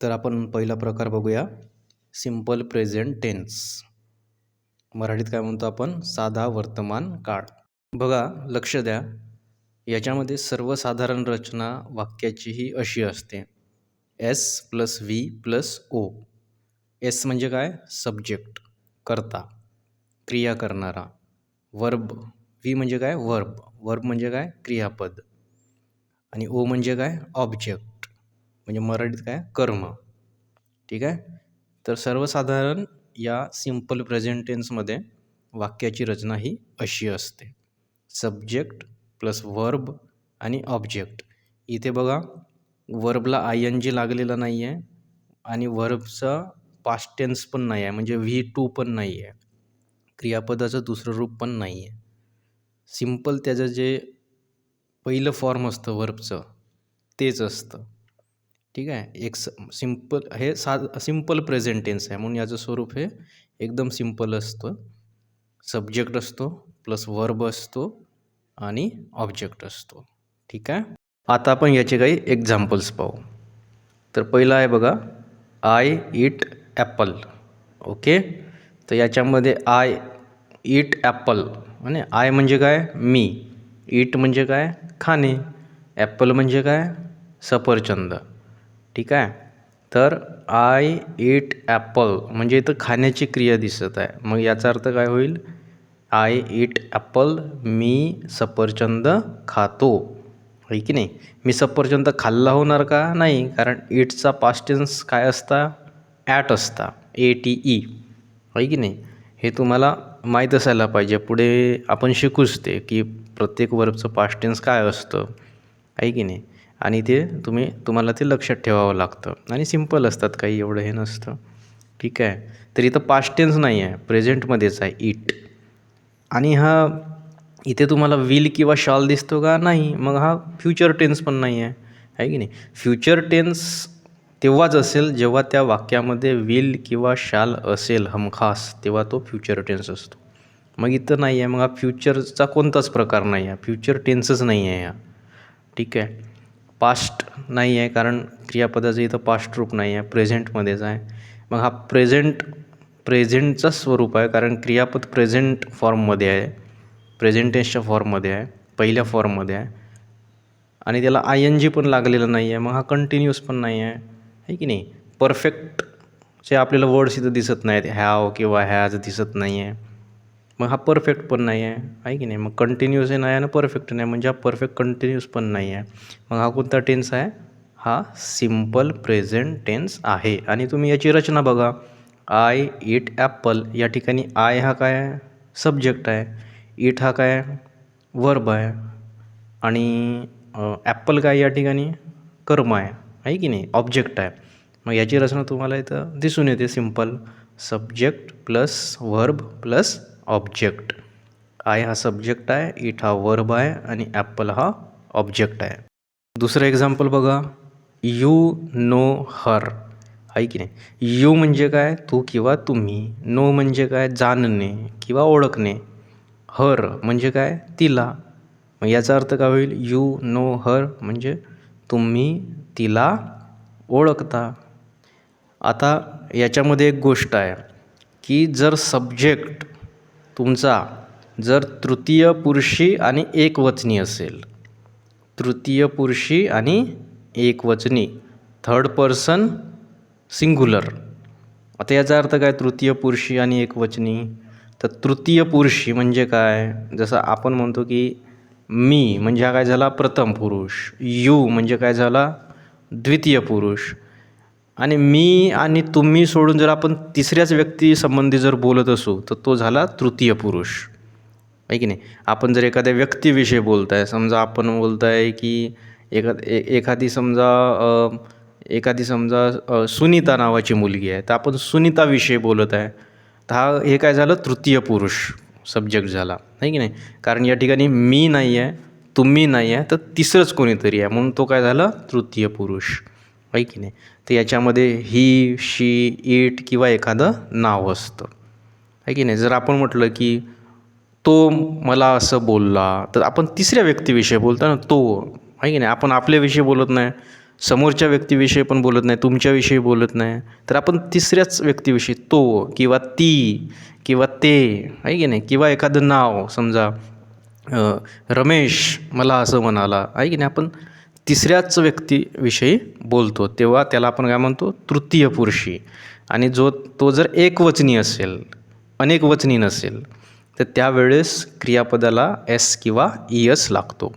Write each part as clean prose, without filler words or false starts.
तर आपण पहिला प्रकार बघूया, सिंपल प्रेझेंट टेन्स. मराठीत काय म्हणतो आपण, साधा वर्तमान काळ. बघा, लक्ष द्या, याच्यामध्ये सर्वसाधारण रचना वाक्याची ही अशी असते, S plus V plus O. S म्हणजे काय, सब्जेक्ट, कर्ता, क्रिया करणारा. वर्ब, व्ही म्हणजे काय, वर्ब, वर्ब म्हणजे काय, क्रियापद. आणि ओ म्हणजे काय, ऑब्जेक्ट, म्हणजे मराठीत काय, कर्म. ठीक आहे. तर सर्वसाधारण या सिंपल प्रेझेंट टेन्समध्ये वाक्याची रचना ही अशी असते, सब्जेक्ट प्लस वर्ब आणि ऑब्जेक्ट. इथे बघा, वर्बला आय एन जी लागलेला नाही आहे आणि वर्बचा पास्ट टेन्स पण नाही आहे, म्हणजे V2 पण नाही आहे, क्रियापदाचं दुसरं रूप पण नाही आहे. सिंपल त्याचं जे पहिलं फॉर्म असतं वर्बचं तेच असतं. ठीक आहे. एक सिंपल, हे सिंपल प्रेझेंट टेन्स आहे, म्हणून याचं स्वरूप हे एकदम सिंपल असतं. सब्जेक्ट असतो प्लस वर्ब असतो आणि ऑब्जेक्ट असतो. ठीक आहे. आता आपण याचे काही एक्झाम्पल्स पाहू. तर पहिलं आहे बघा, आय ईट ॲपल. ओके. तर याच्यामध्ये आय ईट ॲपल, आणि आय म्हणजे काय, मी. ईट म्हणजे काय, खाणे. ॲपल म्हणजे काय, सफरचंद. ठीक आहे. तर आय ईट ॲपल म्हणजे इथं खाण्याची क्रिया दिसत आहे. मग याचा अर्थ काय होईल, आय ईट ॲपल, मी सफरचंद खातो. आहे की नाही. मी सफरचंद खाल्ला होणार का, नाही, कारण ईटचा पास्ट टेन्स काय असता, ॲट असता, ATE. आहे की नाही. हे तुम्हाला माहीत असायला पाहिजे, पुढे आपण शिकूच ते, की प्रत्येक वर्बचं पास्ट टेन्स काय असतं. आहे की नाही. आणि ते तुम्हाला ते लक्षात ठेवावं लागतं, आणि सिंपल असतात, काही एवढं हे नसतं. ठीक आहे. तर इथं पास्ट टेन्स नाही आहे, प्रेझेंटमध्येच आहे ईट. आणि हा इथे तुम्हाला विल किंवा शॉल दिसतो का, नाही. मग हा फ्युचर टेन्स पण नाही आहे. आहे की नाही. फ्युचर टेन्स तेव्हाच असेल जेव्हा त्या वाक्यामध्ये विल किंवा शाल असेल हमखास, तेव्हा तो फ्युचर टेन्स असतो. मग इथं नाही आहे, मग हा फ्युचरचा कोणताच प्रकार नाही आहे, फ्युचर टेन्सच नाही आहे हा. ठीक आहे. पास्ट नाही आहे, कारण क्रियापदाचं इथं पास्ट रूप नाही आहे, प्रेझेंटमध्येच आहे. मग हा प्रेझेंटचं स्वरूप आहे, कारण क्रियापद प्रेझेंट फॉर्ममध्ये आहे, प्रेझेंट टेन्सच्या फॉर्ममध्ये आहे, पहिल्या फॉर्ममध्ये आहे, आणि त्याला ING पण लागलेलं नाही आहे. मग हा कंटिन्यूअस पण नाही आहे. आहे की नाही. परफेक्टचे आपल्याला वर्ड्स इथं दिसत नाहीत, हॅव किंवा हॅज दिसत नाही आहे. मग हा परफेक्ट पण नाही आहे. आहे की नाही. मग कंटिन्यूअस नाही आणि परफेक्ट नाही, म्हणजे हा परफेक्ट कंटिन्यूअस पण नाही आहे. मग हा कोणता टेन्स आहे, हा सिंपल प्रेझेंट टेन्स आहे. आणि तुम्ही याची रचना बघा, आय ईट ॲपल, या ठिकाणी आय हा काय आहे, सब्जेक्ट आहे, ईट हा काय, वर्ब आहे, आणि ॲपल काय या ठिकाणी कर्म आहे. आहे की नाही, ऑब्जेक्ट आहे. मग याची रचना तुम्हाला इथं दिसून येते, simple subject plus verb plus object. I हा सब्जेक्ट आहे, ईट हा वर्ब आहे, आणि ॲपल हा ऑब्जेक्ट आहे. दुसरं एक्झाम्पल बघा, यू नो हर. आहे की नाही. यू म्हणजे काय, तू किंवा तुम्ही. नो म्हणजे काय, जाणणे किंवा ओळखणे. हर म्हणजे काय, तिला. मग याचा अर्थ काय होईल, यू नो हर म्हणजे तुम्ही तिला ओळखता. आता याच्यामध्ये एक गोष्ट आहे, की जर सब्जेक्ट तुमचा जर तृतीय पुरुषी आणि एकवचनी असेल, तृतीय पुरुषी आणि एकवचनी, थर्ड पर्सन सिंग्युलर. आता याचा अर्थ काय, तृतीय पुरुषी आणि एकवचनी. तर तृतीय पुरुषी म्हणजे काय, जसं आपण म्हणतो की मी म्हणजे हा काय झाला, प्रथम पुरुष. यू म्हणजे काय झाला, द्वितीय पुरुष. आणि मी आणि तुम्ही सोडून जर आपण तिसऱ्याच व्यक्तीसंबंधी जर बोलत असू, तर तो झाला तृतीय पुरुष. आहे की नाही. आपण जर एखाद्या व्यक्तीविषयी बोलत आहे, समजा आपण बोलत आहे की एखादी समजा सुनीता नावाची मुलगी आहे, तर आपण सुनीताविषयी बोलत आहे, तर हा हे काय झालं, तृतीय पुरुष सब्जेक्ट झाला. आहे की नाही. कारण या ठिकाणी मी नाही आहे, तुम्ही नाही आहे, तर तिसरंच कोणीतरी आहे, म्हणून तो काय झाला, तृतीय पुरुष. आहे की नाही. तर याच्यामध्ये ही, शी, इट किंवा एखादं नाव असतं. आहे की नाही. जर आपण म्हटलं की तो मला असं बोलला, तर आपण तिसऱ्या व्यक्तीविषयी बोलतो ना, तो. आहे की नाही. आपण आपल्याविषयी बोलत नाही, समोरच्या व्यक्तीविषयी पण बोलत नाही, तुमच्याविषयी बोलत नाही, तर आपण तिसऱ्याच व्यक्तीविषयी तो किंवा ती किंवा ते आहे की नाही, किंवा एखादं नाव समजा रमेश मला असं म्हणाला आहे की नाही, आपण तिसऱ्याच व्यक्तीविषयी बोलतो तेव्हा त्याला आपण काय म्हणतो, तृतीय पुरुषी. आणि तो जर एकवचनी असेल, अनेकवचनी नसेल, तर त्यावेळेस क्रियापदाला एस किंवा ई एस लागतो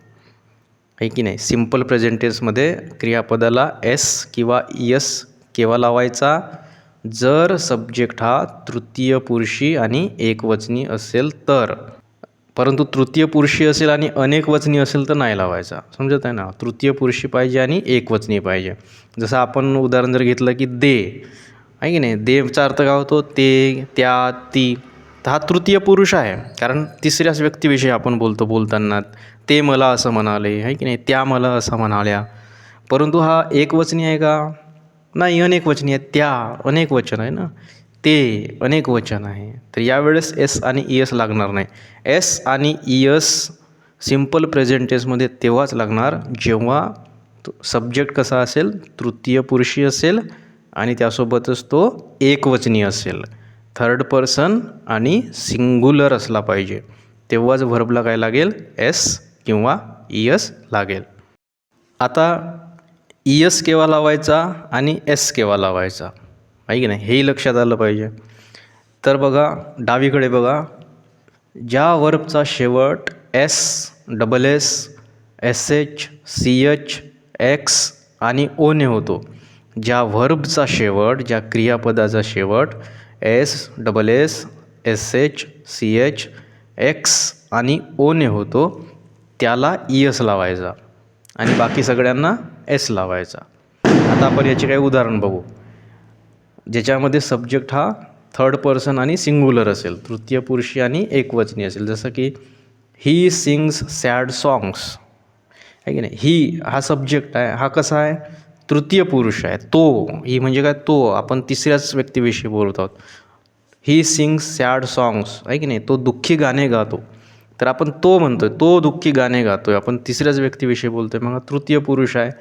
आहे की नाही. सिम्पल प्रेझेंट टेन्समध्ये क्रियापदाला एस किंवा ई एस केव्हा लावायचा, जर सब्जेक्ट हा तृतीय पुरुषी आणि एकवचनी असेल तर. परंतु तृतीय पुरुषी असेल आणि अनेकवचनी असेल तर नाही लावायचा. समजत आहे ना, तृतीय पुरुषी पाहिजे आणि एकवचनी पाहिजे. जसं आपण उदाहरण जर घेतलं की दे आहे की नाही, देचा अर्थ काय होतो, ते, त्या, ती. तर हा तृतीय पुरुष आहे, कारण तिसऱ्याच व्यक्तीविषयी आपण बोलताना. ते मला असं म्हणाले आहे की नाही, त्या मला असं म्हणाल्या. परंतु हा एकवचनी आहे का, नाही, अनेकवचनी आहे. त्या अनेकवचन आहे ना, ते अनेकवचन आहे. तर यावेळेस एस आणि ई एस लागणार नाही. एस आणि ई एस सिम्पल प्रेझेंट टेन्समध्ये तेव्हाच लागणार जेव्हा सब्जेक्ट कसा असेल, तृतीय पुरुषी असेल आणि त्यासोबतच तो एकवचनी असेल, थर्ड पर्सन आणि सिंग्युलर असला पाहिजे. तेव्हाच व्हर्बला काय लागेल, एस किंवा ई एस लागेल. आता ई एस केव्हा लावायचा आणि एस केव्हा लावायचा आहे की नाही, हेही लक्षात आलं पाहिजे. तर बघा डावीकडे बघा, ज्या वर्बचा शेवट S, double S, S H, C H, X आणि ओने होतो, ज्या व्हर्बचा शेवट, ज्या क्रियापदाचा शेवट S, double S, S H, C H, X आणि ओने होतो, त्याला ई एस लावायचा आणि बाकी सगळ्यांना एस लावायचा. आता आपण याचे काही उदाहरण बघू, ज्याच्यामध्ये सब्जेक्ट हा थर्ड पर्सन आणि सिंग्युलर असेल, तृतीय पुरुषी आणि एकवचनी असेल. जसं की ही सिंग्स सॅड सॉंग्स आहे की नाही, ही हा सब्जेक्ट आहे, हा कसा आहे, तृतीय पुरुष आहे. तो, ही म्हणजे काय, तो, आपण तिसऱ्याच व्यक्तीविषयी बोलत आहोत. ही सिंग्स सॅड सॉंग्स आहे की नाही, तो दुःखी गाणे गातो. तर आपण तो म्हणतोय, तो दुःखी गाणे गातोय, आपण तिसऱ्याच व्यक्तीविषयी बोलतोय, मग तृतीय पुरुष आहे.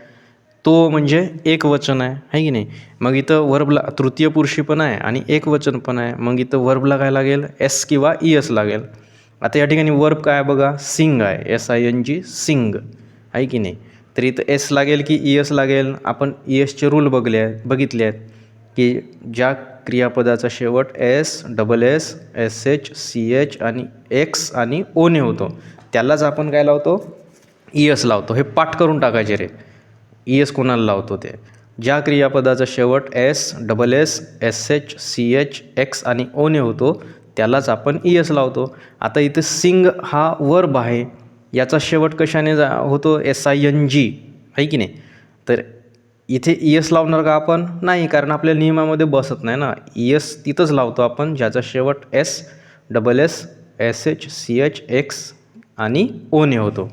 तो म्हणजे एकवचन आहे की नाही. मग इथं व्हर्बला तृतीय पुरुषी पण आहे आणि एकवचन पण आहे, मग इथं व्हर्बला काय लागेल, एस किंवा ई एस लागेल. आता या ठिकाणी वर्ब काय आहे बघा, सिंग आहे, SING, सिंग आहे की नाही. तर इथं एस लागेल की ई एस लागेल. आपण ई एसचे रूल बघितले आहेत की ज्या क्रियापदाचा शेवट S, double S, S H, C H आणि एक्स आणि ओने होतो, त्यालाच आपण काय लावतो, ई एस लावतो. हे पाठ करून टाकायचे रे, ई एस कोणाला लावतो ते, ज्या क्रियापदाचा शेवट S, double S, S H, C H, X आणि ओने होतो, त्यालाच आपण ई एस लावतो. आता इथं सिंग हा वर्ब आहे, याचा शेवट कशाने होतो, SING आहे की नाही. तर इथे ई एस लावणार का आपण, नाही, कारण आपल्या नियमामध्ये बसत नाही ना. ई एस तिथंच लावतो आपण ज्याचा शेवट S, double S, S H, C H, X आणि ओने होतो.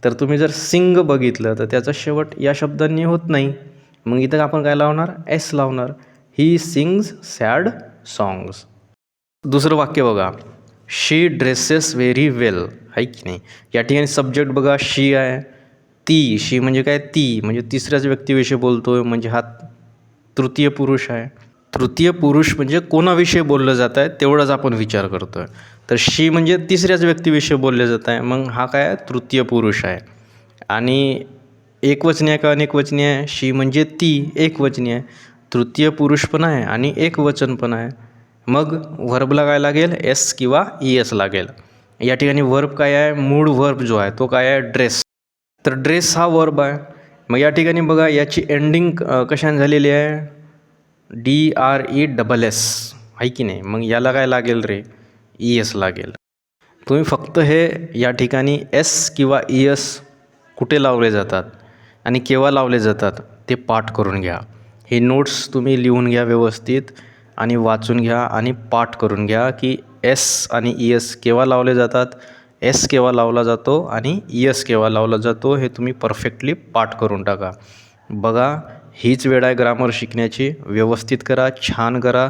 तर तुम्ही जर सिंग बघितलं तर त्याचा शेवट या शब्दांनी होत नाही, मग इथं आपण काय लावणार, एस लावणार. He sings sad songs. दुसरं वाक्य बघा, शी ड्रेसेस व्हेरी वेल आहे की नाही. या ठिकाणी सब्जेक्ट बघा शी आहे, ती, शी म्हणजे काय, ती म्हणजे तिसऱ्याच व्यक्तीविषयी बोलतोय, म्हणजे हा तृतीय पुरुष आहे. तृतीय पुरुष म्हणजे कोणाविषयी बोललं जात आहे तेवढाच आपण विचार करतो आहे. तर शी म्हणजे तिसऱ्याच व्यक्तीविषयी बोलले जात आहे, मग हा काय, तृतीय पुरुष आहे. आणि एकवचनी आहे का अनेकवचनी आहे, शी म्हणजे ती एकवचनी आहे, तृतीय पुरुष पण आहे आणि एकवचन पण आहे. मग व्हर्बला काय लागेल, एस किंवा ई एस लागेल. या ठिकाणी वर्ब काय आहे, मूळ वर्ब जो आहे तो काय आहे, ड्रेस. तर ड्रेस हा वर्ब आहे. मग या ठिकाणी बघा याची एंडिंग कशाने झालेली आहे, DRESS आहे की नाही. मग याला काय लागेल रे, ई एस लागेल. तुम्ही फक्त हे या ठिकाणी एस किंवा ई एस कुठे लावले जातात आणि केव्हा लावले जातात ते पाठ करून घ्या. हे नोट्स तुम्ही लिहून घ्या व्यवस्थित आणि वाचून घ्या आणि पाठ करून घ्या की एस आणि ई एस केव्हा लावले जातात, एस केव्हा लावला जातो आणि ई एस केव्हा लावला जातो, हे तुम्ही परफेक्टली पाठ करून टाका. बघा, हीच वेळ आहे ग्रामर शिकण्याची. व्यवस्थित करा, छान करा.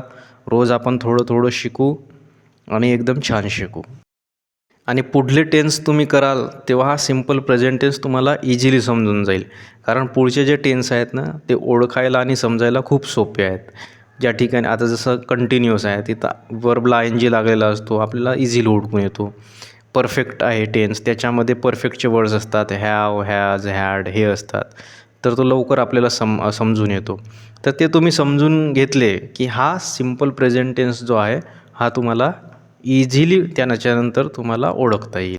रोज आपण थोडं थोडं शिकू आणि एकदम छान शिकू. आणि पुढले टेन्स तुम्ही कराल तेव्हा हा सिम्पल प्रेझेंट टेन्स तुम्हाला इझिली समजून जाईल. कारण पुढचे जे टेन्स आहेत ना ते ओळखायला आणि समजायला खूप सोपे आहेत. ज्या ठिकाणी आता जसं कंटिन्यूअस आहे तिथं वर्बला ING लागलेला असतो, आपल्याला इझिली ओळखून येतो. परफेक्ट आहे टेन्स, त्याच्यामध्ये परफेक्टचे वर्ड्स असतात, हॅव, हॅज, हॅड हे असतात, तर तो लवकर आपल्याला समजून येतो. तर ते तुम्ही समजून घेतले की हा सिम्पल प्रेझेंट टेन्स जो आहे हा तुम्हाला इझिली त्याच्यानंतर तुम्हाला ओळखता येईल.